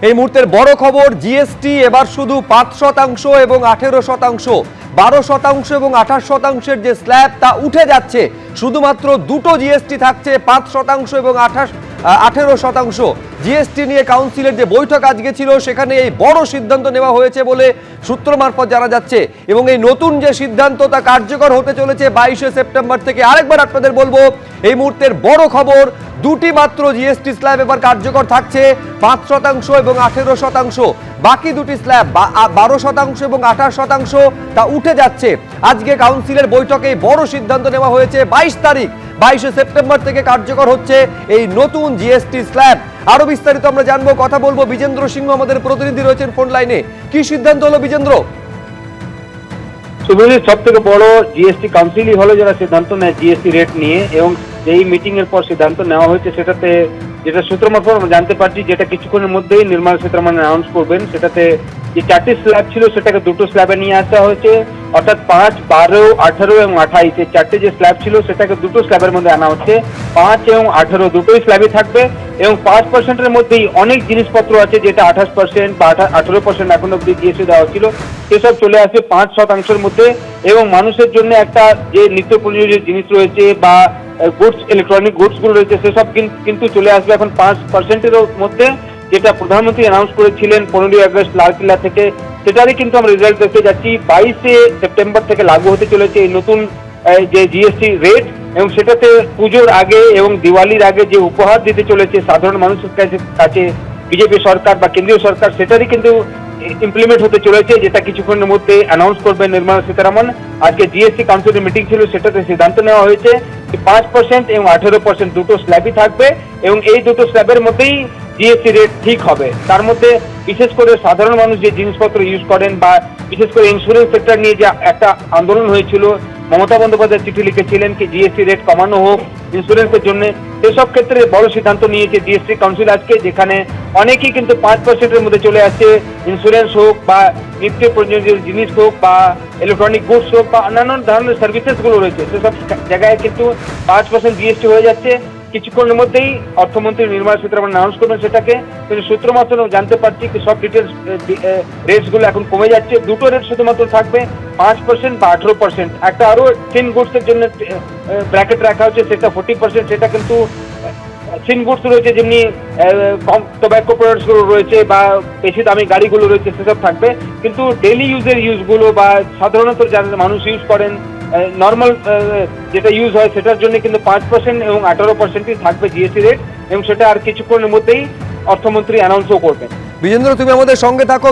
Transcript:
এই মুহূর্তের বড় খবর, জিএসটি এবার শুধু 5% এবং 18%, 12% এবং 28%-এর যে স্ল্যাব তা উঠে যাচ্ছে। শুধুমাত্র দুটো জিএসটি থাকছে, 5% এবং 18%। জিএসটি নিয়ে কাউন্সিলের যে বৈঠক আজকে ছিল সেখানে এই বড় সিদ্ধান্ত নেওয়া হয়েছে বলে সূত্র মারফত জানা যাচ্ছে এবং এই নতুন যে সিদ্ধান্ত তা কার্যকর হতে চলেছে 22শে সেপ্টেম্বর থেকে। আরেকবার আপনাদের বলবো, এই মুহূর্তের বড় খবর, দুটি মাত্র জিএসটি স্ল্যাব এবার কার্যকর থাকছে, 5% এবং 18%। বাকি দুটি স্ল্যাব 12% এবং 28% তা উঠে যাচ্ছে। আজকে কাউন্সিলের বৈঠকে বড় সিদ্ধান্ত নেওয়া হয়েছে। 22 তারিখ 22শে সেপ্টেম্বর থেকে কার্যকর হচ্ছে এই নতুন জিএসটি স্ল্যাব। আরো বিস্তারিত আমরা জানবো, কথা বলবো বিজেন্দ্র সিংহ আমাদের প্রতিনিধি রয়েছেন ফোন লাইনে। কি সিদ্ধান্ত হলো বিজেন্দ্র? শুভজিৎ, সব থেকে বড় জিএসটি কাউন্সিলই হলো যারা সিদ্ধান্ত নেয় জিএসটি রেট নিয়ে, এবং যেই মিটিং এর পর সিদ্ধান্ত নেওয়া হয়েছে সেটাতে যেটা সূত্র মারফত আমরা জানতে পারছি, যেটা কিছুক্ষণের মধ্যেই নির্মলা সীতারামন অ্যানাউন্স করবেন, সেটাতে যে 4টি স্ল্যাব ছিল সেটাকে দুটো স্ল্যাবে নিয়ে আসা হয়েছে। অর্থাৎ 5, 12, 18 এবং 28 এই 4টে যে স্ল্যাব ছিল সেটাকে দুটো স্ল্যাবের মধ্যে আনা হচ্ছে। 5 এবং 18 দুটোই স্ল্যাবই থাকবে এবং 5%-এর মধ্যেই অনেক জিনিসপত্র আছে যেটা 28% বা 18% এখন অব্দি জিএসটি দেওয়া ছিল, সেসব চলে আসবে 5%-এর মধ্যে। এবং মানুষের জন্য একটা যে নিত্য প্রয়োজনীয় জিনিস রয়েছে বা গুডস, ইলেকট্রনিক গুডস গুলো রয়েছে সেসব কিন্তু চলে আসবে এখন 5%-এর মধ্যে, যেটা প্রধানমন্ত্রী অ্যানাউন্স করেছিলেন 15ই আগস্ট লালকিল্লা থেকে। সেটারই কিন্তু আমরা রেজাল্ট দেখতে যাচ্ছি। 22শে সেপ্টেম্বর থেকে লাগু হতে চলেছে এই নতুন যে জিএসটি রেট, এবং সেটাতে পুজোর আগে এবং দিওয়ালির আগে যে উপহার দিতে চলেছে সাধারণ মানুষের কাছে বিজেপি সরকার বা কেন্দ্রীয় সরকার, সেটারই কিন্তু ইমপ্লিমেন্ট হতে চলেছে, যেটা কিছুক্ষণের মধ্যে অ্যানাউন্স করবেন নির্মলা সীতারামন। আজকে জিএসটি কাউন্সিলের মিটিং ছিল, সেটাতে সিদ্ধান্ত নেওয়া হয়েছে 5% এবং 18% দুটো স্ল্যাবই থাকবে এবং এই দুটো স্ল্যাবের মধ্যেই জিএসটি রেট ঠিক হবে। তার মধ্যে বিশেষ করে সাধারণ মানুষ যে জিনিসপত্র ইউজ করেন বা বিশেষ করে ইন্স্যুরেন্স সেক্টর নিয়ে যে একটা আন্দোলন হয়েছিল, মমতা বন্দ্যোপাধ্যায় চিঠি লিখেছিলেন কি জিএসটি রেট কমানো হোক ইন্স্যুরেন্সের জন্য, সেসব ক্ষেত্রে বড় সিদ্ধান্ত নিয়েছে জিএসটি কাউন্সিল আজকে, যেখানে অনেকেই কিন্তু 5%-এর মধ্যে চলে আসছে। ইন্স্যুরেন্স হোক বা নিত্য প্রয়োজনীয় জিনিস হোক বা ইলেকট্রনিক গুডস হোক বা অন্যান্য ধরনের সার্ভিসেস গুলো রয়েছে, সেসব জায়গায় কিন্তু 5% জিএসটি হয়ে যাচ্ছে। কিছুক্ষণের মধ্যেই অর্থমন্ত্রী নির্মলা সীতারামন অ্যানাউন্স করবেন সেটাকে, কিন্তু সূত্র মাত্র জানতে পারছি কি সব ডিটেলস রেটস গুলো এখন কমে যাচ্ছে। দুটো রেট শুধুমাত্র থাকবে 5% বা 18%। একটা আরো থিন গুডস এর জন্য ব্র্যাকেট রাখা হচ্ছে, সেটা 40%। সেটা কিন্তু থিন গুডস রয়েছে, যেমনি টোব্যাকো প্রোডাক্টস গুলো রয়েছে বা বেশি দামি গাড়িগুলো রয়েছে, সেসব থাকবে। কিন্তু ডেইলি ইউজের ইউজগুলো বা সাধারণত যারা মানুষ ইউজ করেন নর্মাল যেটা ইউজ হয় সেটার জন্য কিন্তু 5% এবং 18%ই থাকবে জিএসটি রেট, এবং সেটা আর কিছুক্ষণের মধ্যেই অর্থমন্ত্রী অ্যানাউন্সও করবেন। বিজেন্দ্র, তুমি আমাদের সঙ্গে থাকো।